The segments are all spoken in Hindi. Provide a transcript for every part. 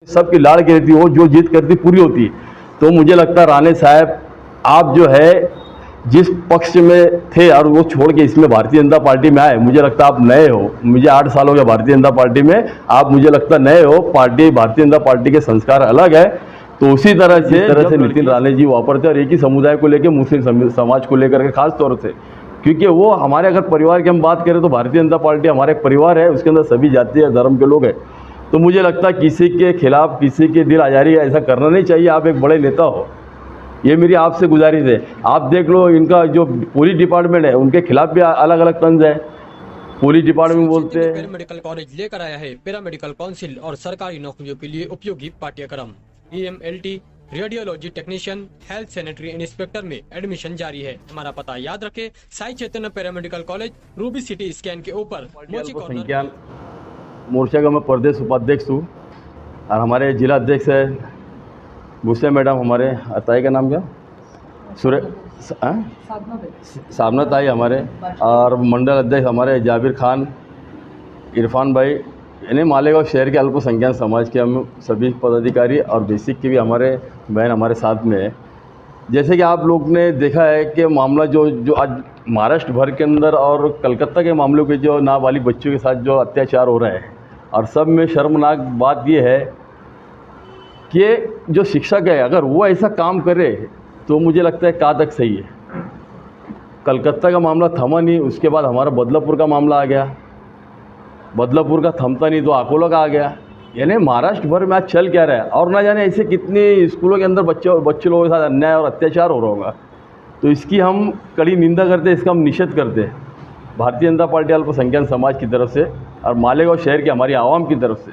सबकी लाड़ की रहती है, वो जो जीत करती पूरी होती है। तो मुझे लगता है राणे साहब आप जो है जिस पक्ष में थे और वो छोड़ के इसमें भारतीय जनता पार्टी में आए, मुझे लगता है आप नए हो। मुझे 8 साल हो गया भारतीय जनता पार्टी में, आप मुझे लगता है नए हो। भारतीय जनता पार्टी के संस्कार अलग है। तो उसी तरह से नितिन राणे जी वापरते और एक ही समुदाय को लेकर, मुस्लिम समाज को लेकर के खास तौर से, क्योंकि वो हमारे अगर परिवार की हम बात करें तो भारतीय जनता पार्टी हमारा एक परिवार है, उसके अंदर सभी जाति या धर्म के लोग हैं। तो मुझे लगता है किसी के खिलाफ, किसी के दिल आजारी ऐसा करना नहीं चाहिए। आप एक बड़े नेता हो, ये मेरी आपसे गुजारिश है। आप देख लो इनका जो पुलिस डिपार्टमेंट है उनके खिलाफ भी अलग अलग तंज है। पुलिस डिपार्टमेंट बोलते हैं पैरामेडिकल कॉलेज लेकर आया है पैरामेडिकल काउंसिल और सरकारी नौकरियों के लिए उपयोगी पाठ्यक्रम। EMLT, radiology technician, health sanitary inspector में एडमिशन जारी है। हमारा पता याद रखें, Sai Chaitanya paramedical college, Ruby City Scan के ऊपर, मोची कॉर्नर। मोर्चा का मैं प्रदेश उपाध्यक्ष हूँ और हमारे जिला अध्यक्ष है भूसे मैडम, हमारे ताई का नाम क्या, साबना ताई हमारे, और मंडल अध्यक्ष हमारे जाबिर खान, इरफान भाई, यानी मालेगांव शहर के अल्पसंख्यक समाज के हम सभी पदाधिकारी और बेसिक के भी हमारे बहन हमारे साथ में है। जैसे कि आप लोग ने देखा है कि मामला जो आज महाराष्ट्र भर के अंदर और कलकत्ता के मामलों के जो नाबालिग बच्चों के साथ जो अत्याचार हो रहे हैं, और सब में शर्मनाक बात ये है कि जो शिक्षक है अगर वो ऐसा काम करे तो मुझे लगता है कहाँ तक सही है। कलकत्ता का मामला थमा नहीं, उसके बाद हमारा बदलापुर का मामला आ गया, बदलापुर का थमता नहीं तो अकोला का आ गया। यानी महाराष्ट्र भर में आज चल क्या रहा है, और ना जाने ऐसे कितने स्कूलों के अंदर बच्चे लोगों के साथ अन्याय और अत्याचार हो रहा होगा। तो इसकी हम कड़ी निंदा करते हैं, इसका हम निषेध करते हैं भारतीय जनता पार्टी अल्पसंख्यक समाज की तरफ से और मालेगांव शहर की हमारी आवाम की तरफ से।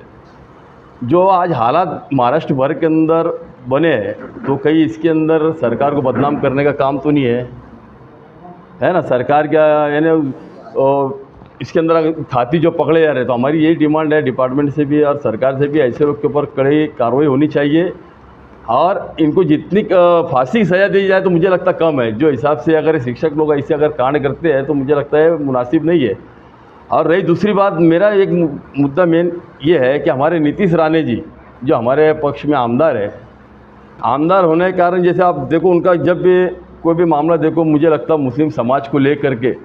जो आज हालात महाराष्ट्र भर के अंदर बने हैं, तो कहीं इसके अंदर सरकार को बदनाम करने का काम तो नहीं है ना। सरकार क्या, यानी इसके अंदर खाती जो पकड़े जा रहे हैं, तो हमारी यही डिमांड है डिपार्टमेंट से भी और सरकार से भी, ऐसे लोग के ऊपर कड़ी कार्रवाई होनी चाहिए और इनको जितनी फांसी की सज़ा दी जाए तो मुझे लगता कम है। जो हिसाब से अगर शिक्षक लोग ऐसे अगर कांड करते हैं तो मुझे लगता है मुनासिब नहीं है। और रही दूसरी बात, मेरा एक मुद्दा मेन ये है कि हमारे नीतीश राणे जी जो हमारे पक्ष में आमदार है, आमदार होने के कारण जैसे आप देखो उनका जब भी कोई भी मामला देखो, मुझे लगता है मुस्लिम समाज को ले करके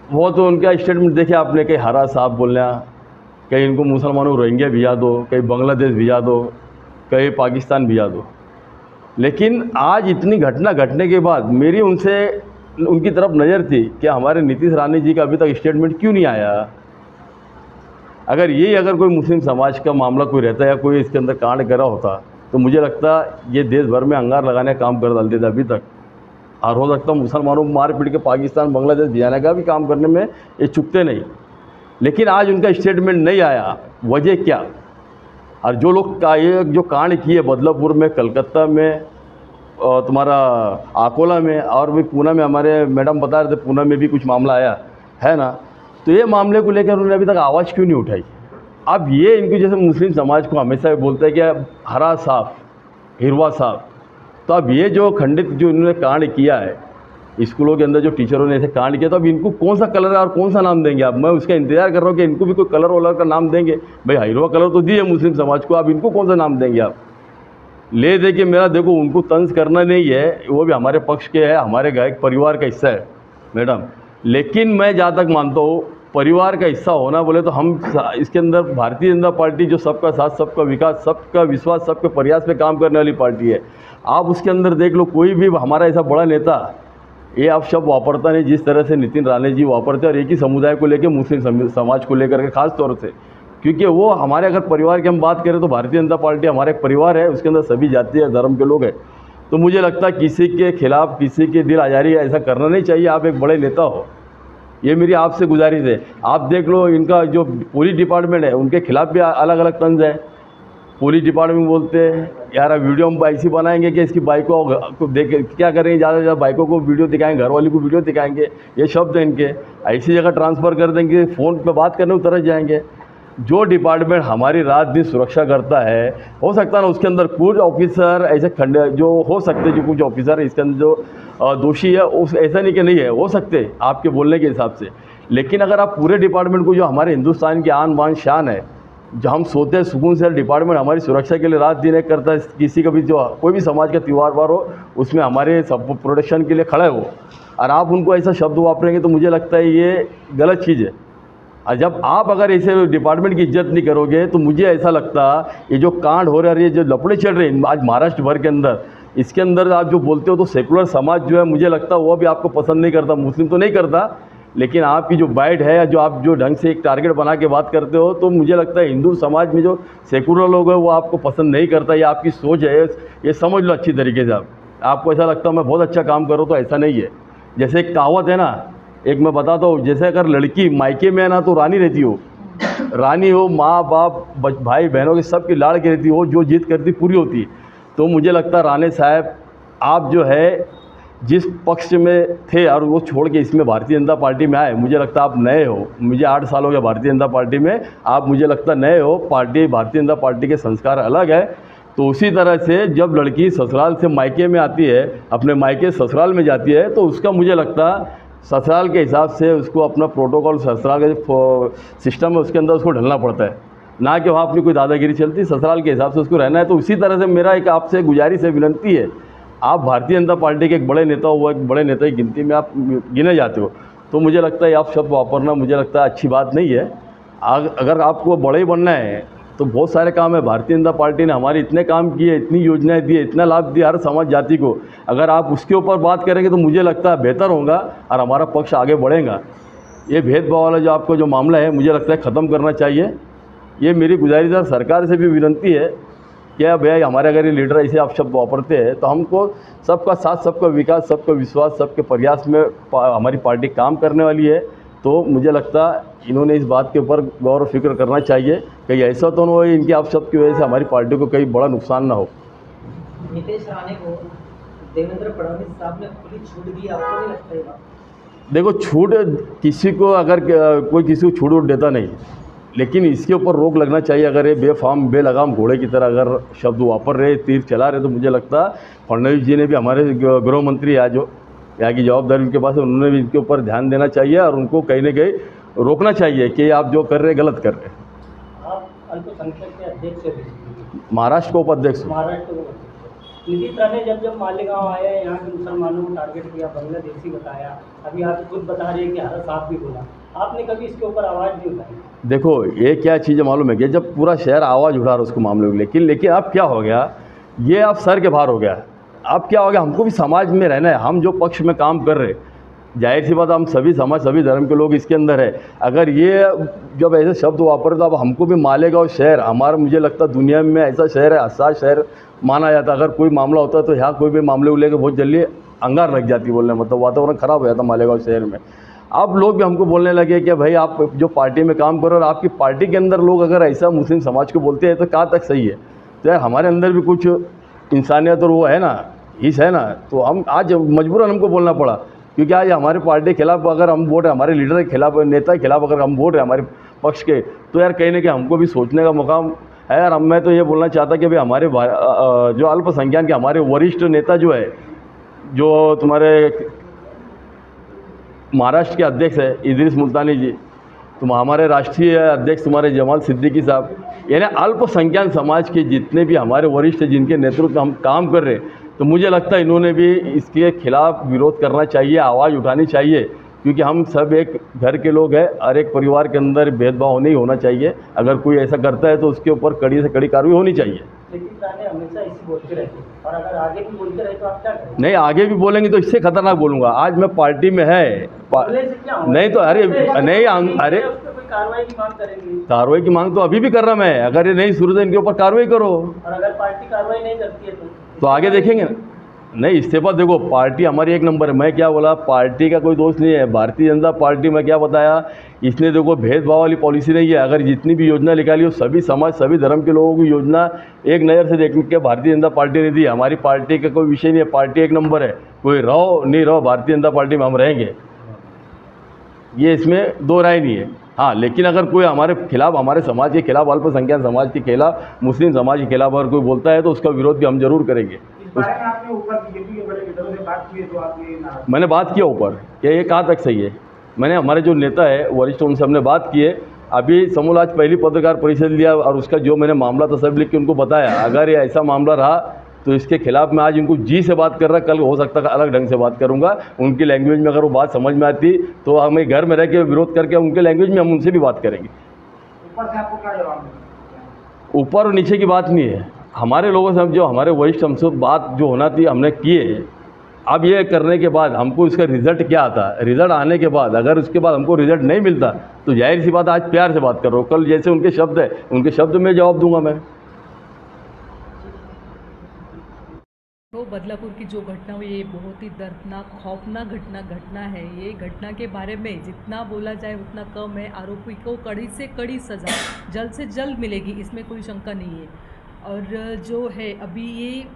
वो तो उनका स्टेटमेंट देखे आपने, कहीं हरा साहब बोलना, कहीं इनको मुसलमानों को रोहिंग्या भिजा दो, कहीं बांग्लादेश भिजा दो, कहीं पाकिस्तान भिजा दो। लेकिन आज इतनी घटना घटने के बाद मेरी उनकी तरफ नज़र थी कि हमारे नीतीश राणे जी का अभी तक स्टेटमेंट क्यों नहीं आया। अगर कोई मुस्लिम समाज का मामला कोई रहता या कोई इसके अंदर कांड करा होता तो मुझे लगता ये देश भर में अंगार लगाने का काम कर डालते थे अभी तक, और हो सकता है मुसलमानों को मार पीट के पाकिस्तान बांग्लादेश भिजाने का भी काम करने में ये चुकते नहीं। लेकिन आज उनका स्टेटमेंट नहीं आया, वजह क्या। और जो लोग ये जो कांड किए बदलापुर में, कलकत्ता में, तुम्हारा अकोला में और भी पूना में, हमारे मैडम बता रहे थे पूना में भी कुछ मामला आया है ना। तो ये मामले को लेकर उन्होंने अभी तक आवाज़ क्यों नहीं उठाई। अब ये इनकी जैसे मुस्लिम समाज को हमेशा बोलते हैं कि हरा साफ हिरवा साफ, तो अब ये जो खंडित जो इन्होंने कांड किया है स्कूलों के अंदर, जो टीचरों ने ऐसे कांड किया, तो अब इनको कौन सा कलर है और कौन सा नाम देंगे। अब मैं उसका इंतजार कर रहा हूँ कि इनको भी कोई कलर वलर का नाम देंगे। भाई हिरवा कलर तो दिए मुस्लिम समाज को, अब इनको कौन सा नाम देंगे आप। ले दे के मेरा देखो उनको तंज करना नहीं है, वो भी हमारे पक्ष के है, हमारे गायक परिवार का हिस्सा है मैडम। लेकिन मैं जहाँ तक मानता हूँ परिवार का हिस्सा होना बोले तो हम इसके अंदर भारतीय जनता पार्टी जो सबका साथ, सबका विकास, सबका विश्वास, सबके प्रयास पे काम करने वाली पार्टी है। आप उसके अंदर देख लो कोई भी हमारा ऐसा बड़ा नेता ये आप शब्द वापरता नहीं जिस तरह से नितिन राणे जी वापरते, और एक ही समुदाय को लेकर, मुस्लिम समाज को लेकर के खास तौर से, क्योंकि वो हमारे अगर परिवार की हम बात करें तो भारतीय जनता पार्टी हमारा एक परिवार है, उसके अंदर सभी जाति या धर्म के लोग हैं। तो मुझे लगता है किसी के खिलाफ, किसी के दिल आजारी ऐसा करना नहीं चाहिए। आप एक बड़े नेता हो, ये मेरी आपसे गुजारिश है। आप देख लो इनका जो पुलिस डिपार्टमेंट है उनके खिलाफ भी अलग अलग तंज है। पुलिस डिपार्टमेंट बोलते हैं यार वीडियो हम ऐसी बनाएंगे कि इसकी बाइकों को देख क्या करेंगे, ज़्यादा से ज़्यादा बाइकों को वीडियो दिखाएंगे, घर वाली को वीडियो दिखाएंगे, ये शब्द है इनके। ऐसी जगह ट्रांसफ़र कर देंगे, फ़ोन पे बात करने उतर जाएंगे। जो डिपार्टमेंट हमारी रात दिन सुरक्षा करता है, हो सकता है ना उसके अंदर कुछ ऑफिसर ऐसे जो हो सकते, जो कुछ ऑफिसर इसके अंदर जो दोषी है, उस ऐसा नहीं कि नहीं है, हो सकते आपके बोलने के हिसाब से। लेकिन अगर आप पूरे डिपार्टमेंट को, जो हमारे हिंदुस्तान की आन बान शान है, जो हम सोते हैं सुकून से, डिपार्टमेंट हमारी सुरक्षा के लिए रात दिन एक करता है। किसी का भी जो कोई भी समाज का त्यौहार वार हो उसमें हमारे सब प्रोटेक्शन के लिए खड़ा हो, और आप उनको ऐसा शब्द वापरेंगे तो मुझे लगता है ये गलत चीज़ है। और जब आप अगर ऐसे डिपार्टमेंट की इज्जत नहीं करोगे तो मुझे ऐसा लगता ये जो कांड हो रहा है, ये जो लफड़े चल रहे हैं आज महाराष्ट्र भर के अंदर, इसके अंदर आप जो बोलते हो तो सेकुलर समाज जो है मुझे लगता है वो भी आपको पसंद नहीं करता, मुस्लिम तो नहीं करता, लेकिन आपकी जो बाइट है या जो आप जो ढंग से एक टारगेट बना के बात करते हो तो मुझे लगता है हिंदू समाज में जो सेकुलर लोग हैं वो आपको पसंद नहीं करता। ये आपकी सोच है, ये समझ लो अच्छी तरीके से। आपको ऐसा लगता है मैं बहुत अच्छा काम करूँ, तो ऐसा नहीं है। जैसे एक कहावत है ना, एक मैं बताता हूँ, जैसे अगर लड़की मायके में है ना तो रानी रहती हो, रानी हो, माँ बाप भाई बहनों के सब की लाड़ की रहती हो, जो जीत करती पूरी होती है। तो मुझे लगता है राणे साहब आप जो है जिस पक्ष में थे और वो छोड़ के इसमें भारतीय जनता पार्टी में आए, मुझे लगता है आप नए हो। मुझे 8 साल हो गया भारतीय जनता पार्टी में, आप मुझे लगता है नए हो। भारतीय जनता पार्टी के संस्कार अलग है। तो उसी तरह से जब लड़की ससुराल से मायके में आती है, अपने मायके ससुराल में जाती है, तो उसका मुझे लगता है ससुराल के हिसाब से उसको अपना प्रोटोकॉल, ससुराल का जो सिस्टम है उसके अंदर उसको ढलना पड़ता है, ना कि वहाँ अपनी कोई दादागिरी चलती। ससुराल के हिसाब से उसको रहना है। तो उसी तरह से मेरा एक आपसे गुजारिश है, विनंती है, आप भारतीय जनता पार्टी के एक बड़े नेता हो, एक बड़े नेता की गिनती में आप गिने जाते हो, तो मुझे लगता है आप शब्द वापरना मुझे लगता है अच्छी बात नहीं है। अगर आपको बड़े ही बनना है तो बहुत सारे काम है। भारतीय जनता पार्टी ने हमारे इतने काम किए, इतनी योजनाएं दी, इतना लाभ दिया हर समाज जाति को, अगर आप उसके ऊपर बात करेंगे तो मुझे लगता है बेहतर होगा और हमारा पक्ष आगे बढ़ेगा। ये भेदभाव वाला जो आपको जो मामला है मुझे लगता है ख़त्म करना चाहिए। ये मेरी गुजारिश है। सरकार से भी विनंती है कि भैया हमारे अगर ये लीडर ऐसे आप शब्द वापरते हैं तो हमको सबका साथ, सबका विकास, सबका विश्वास, सबके प्रयास में हमारी पार्टी काम करने वाली है। तो मुझे लगता है इन्होंने इस बात के ऊपर गौर और फिक्र करना चाहिए, कहीं ऐसा तो न हो इनके आप शब्द की वजह से हमारी पार्टी को कहीं बड़ा नुकसान ना हो। नीतीश राणे को देवेंद्र फडणवीस साहब ने खुली छूट दी, आपको नहीं लगता ये बात? देखो, छूट किसी को अगर कोई किसी को छूट वूट देता नहीं, लेकिन इसके ऊपर रोक लगना चाहिए। अगर ये बेफाम बेलगाम घोड़े की तरह अगर शब्द वापर रहे, तीर चला रहे, तो मुझे लगता फडणवीस जी ने भी, हमारे गृह मंत्री आज जो यहाँ की जवाबदारी उनके पास है, उन्होंने भी इनके ऊपर ध्यान देना चाहिए और उनको कहीं ना कहीं रोकना चाहिए कि आप जो कर रहे हैं गलत कर रहे हैं। आप अल्पसंख्यक के अध्यक्ष हैं, महाराष्ट्र को उपाध्यक्ष। महाराष्ट्र को नीतीश राणे जब मालेगांव आए, यहाँ के मुसलमानों को टारगेट किया, बांग्लादेशी बताया, अभी आप खुद बता रहे हैं कि हर साहब भी बोला, आपने कभी इसके ऊपर आवाज़ नहीं उठाई? देखो, ये क्या चीज़ मालूम है कि जब पूरा शहर आवाज़ उठा रहा उसको मामले में, लेकिन अब क्या हो गया, ये अब सर के बाहर हो गया। अब क्या हो गया, हमको भी समाज में रहना है। हम जो पक्ष में काम कर रहे, जाहिर सी बात, हम सभी समाज, सभी धर्म के लोग इसके अंदर है। अगर ये जब ऐसे शब्द वापरे तो अब हमको भी मालेगांव शहर हमारा, मुझे लगता दुनिया में ऐसा शहर है, हसास शहर माना जाता। अगर कोई मामला होता है तो यहाँ कोई भी मामले को लेकर बहुत जल्दी अंगार लग जाती, बोलने मतलब वातावरण ख़राब हो जाता मालेगांव शहर में। अब लोग भी हमको बोलने लगे कि भाई आप जो पार्टी में काम करो और आपकी पार्टी के अंदर लोग अगर ऐसा मुस्लिम समाज को बोलते हैं तो कहाँ तक सही है। तो यार हमारे अंदर भी कुछ इंसानियत और वो है ना, हिस्सा है ना। तो हम आज मजबूरन हमको बोलना पड़ा, क्योंकि आज हमारे पार्टी के खिलाफ अगर हम वोट, हमारे लीडर के खिलाफ, नेता के खिलाफ अगर हम वोट है हमारे पक्ष के, तो यार कहीं ना कहीं हमको भी सोचने का मौका है। यार मैं तो ये बोलना चाहता कि भाई हमारे जो अल्पसंख्यक के हमारे वरिष्ठ नेता जो है, जो तुम्हारे महाराष्ट्र के अध्यक्ष है इदरीस मुल्तानी जी, तुम हमारे राष्ट्रीय अध्यक्ष तुम्हारे जमाल सिद्दीकी साहब, यानी अल्पसंख्यक समाज के जितने भी हमारे वरिष्ठ जिनके नेतृत्व में हम काम कर रहे हैं, तो मुझे लगता है इन्होंने भी इसके खिलाफ विरोध करना चाहिए, आवाज़ उठानी चाहिए, क्योंकि हम सब एक घर के लोग हैं और एक परिवार के अंदर भेदभाव नहीं होना चाहिए। अगर कोई ऐसा करता है तो उसके ऊपर कड़ी से कड़ी कार्रवाई होनी चाहिए। नीतीश राणे हमेशा इसी बोलते रहते हैं, और अगर आगे भी बोलते रहे तो आप क्या करेंगे? नहीं, आगे भी बोलेंगे तो इससे खतरनाक बोलूँगा। आज मैं पार्टी में है नहीं तो अरे कार्रवाई की मांग करेंगे। कार्रवाई की मांग तो अभी भी कर रहा मैं। अगर ये नहीं शुरू इनके ऊपर कार्रवाई करो, और अगर पार्टी कार्रवाई नहीं करती है तो आगे देखेंगे ना। नहीं, इस्तीफा देखो, पार्टी हमारी एक नंबर है। मैं क्या बोला, पार्टी का कोई दोष नहीं है। भारतीय जनता पार्टी में क्या बताया, इसने देखो भेदभाव वाली पॉलिसी नहीं है। अगर जितनी भी योजना निकाली हो सभी समाज, सभी धर्म के लोगों की योजना एक नज़र से देखने के भारतीय जनता पार्टी ने दी। हमारी पार्टी का कोई विषय नहीं है, पार्टी एक नंबर है। कोई रहो नहीं रहो, भारतीय जनता पार्टी में हम रहेंगे, ये इसमें दो राय नहीं है। हाँ, लेकिन अगर कोई हमारे खिलाफ, हमारे समाज के खिलाफ, अल्पसंख्यक समाज के खिलाफ, मुस्लिम समाज के खिलाफ अगर कोई बोलता है तो उसका विरोध भी हम जरूर करेंगे। मैंने बात किया ऊपर कि ये कहाँ तक सही है। मैंने हमारे जो नेता है वरिष्ठ, उनसे हमने बात की है अभी समूल आज पहली पत्रकार परिषद लिया और उसका जो मैंने मामला तस्वीर लिख के उनको बताया, अगर ये ऐसा मामला रहा तो इसके खिलाफ मैं आज उनको जी से बात कर रहा, कल हो सकता है अलग ढंग से बात करूंगा। उनकी लैंग्वेज में अगर वो बात समझ में आती तो हमें घर में रह के विरोध करके उनके लैंग्वेज में हम उनसे भी बात करेंगे। ऊपर से आपको क्या जवाब मिला? ऊपर और नीचे की बात नहीं है, हमारे लोगों से हम जो हमारे वरिष्ठ हमसे बात जो होना थी हमने किए है। अब ये करने के बाद हमको इसका रिज़ल्ट क्या आता है, रिज़ल्ट आने के बाद अगर उसके बाद हमको रिज़ल्ट नहीं मिलता तो जाहिर सी बात आज प्यार से बात कर रहा हूँ, कल जैसे उनके शब्द है उनके शब्द में जवाब दूंगा मैं। तो बदलापुर की जो घटना हुई ये बहुत ही दर्दनाक खौफनाक घटना है। ये घटना के बारे में जितना बोला जाए उतना कम है। आरोपी को कड़ी से कड़ी सज़ा जल्द से जल्द मिलेगी, इसमें कोई शंका नहीं है। और जो है अभी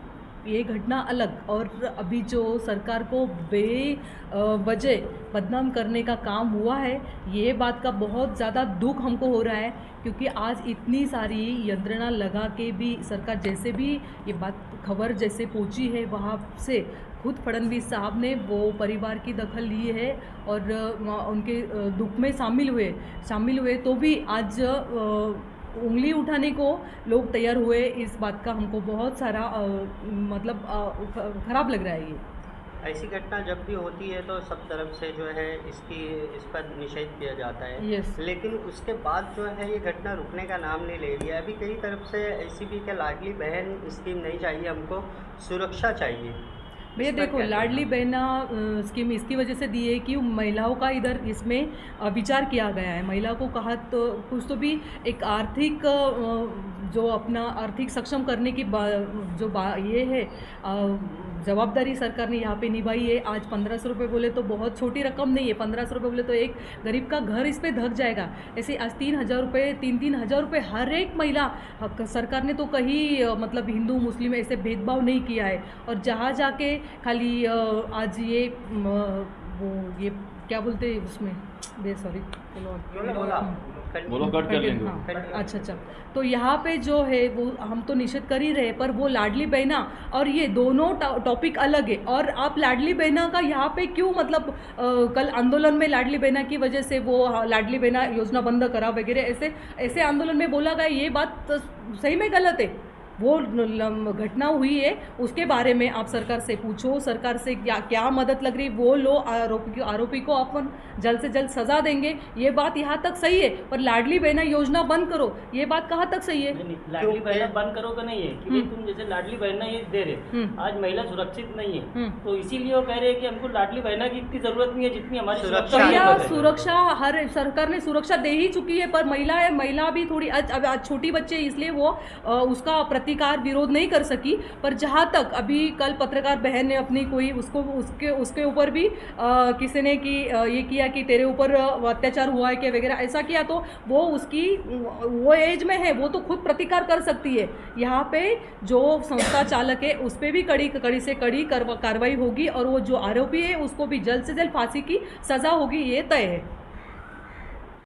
ये घटना अलग, और अभी जो सरकार को बेवजह बदनाम करने का काम हुआ है, ये बात का बहुत ज़्यादा दुख हमको हो रहा है। क्योंकि आज इतनी सारी यंत्रणा लगा के भी सरकार जैसे भी ये बात खबर जैसे पहुंची है वहाँ से खुद फडणवीस साहब ने वो परिवार की दखल ली है और उनके दुख में शामिल हुए तो भी आज उंगली उठाने को लोग तैयार हुए। इस बात का हमको बहुत सारा ख़राब लग रहा है। ये ऐसी घटना जब भी होती है तो सब तरफ से जो है इस पर निषेध किया जाता है। Yes. लेकिन उसके बाद जो है ये घटना रुकने का नाम नहीं ले रही है। अभी कई तरफ से एसीबी के लाडली बहन स्कीम नहीं चाहिए, हमको सुरक्षा चाहिए। भैया देखो, लाडली बहना स्कीम इसकी वजह से दी है कि महिलाओं का इधर इसमें विचार किया गया है। महिला को कहा तो कुछ तो भी एक आर्थिक जो अपना आर्थिक सक्षम करने की ये है जवाबदारी सरकार ने यहाँ पे निभाई है। आज 1500 रुपये बोले तो बहुत छोटी रकम नहीं है। 1500 रुपये बोले तो एक गरीब का घर इस पे धक जाएगा। ऐसे आज 3000 रुपये 3000 रुपये हर एक महिला, सरकार ने तो कहीं मतलब हिंदू मुस्लिम ऐसे भेदभाव नहीं किया है। और जहाँ जाके खाली आज ये ये क्या बोलते हैं उसमें, सॉरी बोलो कट कर लेंगे। हाँ, अच्छा। तो यहाँ पे जो है वो हम तो निषेध कर ही रहे, पर वो लाडली बहना और ये दोनों टॉपिक अलग है। और आप लाडली बहना का यहाँ पे क्यों मतलब कल आंदोलन में लाडली बहना की वजह से वो लाडली बहना योजना बंद करा वगैरह ऐसे आंदोलन में बोला गया, ये बात सही में गलत है। वो घटना हुई है उसके बारे में आप सरकार से पूछो, सरकार से क्या मदद लग रही, वो लो आरोपी को अपन जल्द से जल्द सज़ा देंगे, ये बात यहाँ तक सही है। पर लाडली बहना योजना बंद करो, ये बात कहाँ तक सही है? लाडली बहना बंद करो का नहीं है कि भाई तुम जैसे लाडली बहना ये दे रहे, आज महिला सुरक्षित नहीं है तो इसीलिए वो कह रहे हैं कि हमको लाडली बहना की इतनी जरूरत नहीं है जितनी हमारी सुरक्षा हर सरकार ने सुरक्षा दे ही चुकी है। पर महिला भी थोड़ी आज छोटी बच्चे इसलिए वो उसका प्रतिकार विरोध नहीं कर सकी। पर जहाँ तक अभी कल पत्रकार बहन ने अपनी कोई उसके ऊपर भी किसी ने ये किया कि तेरे ऊपर अत्याचार हुआ है क्या वगैरह ऐसा किया, तो वो एज में है, वो तो खुद प्रतिकार कर सकती है। यहाँ पे जो संस्था चालक है उस पर भी कड़ी से कड़ी कार्रवाई होगी और वो जो आरोपी है उसको भी जल्द से जल्द फांसी की सज़ा होगी, ये तय है।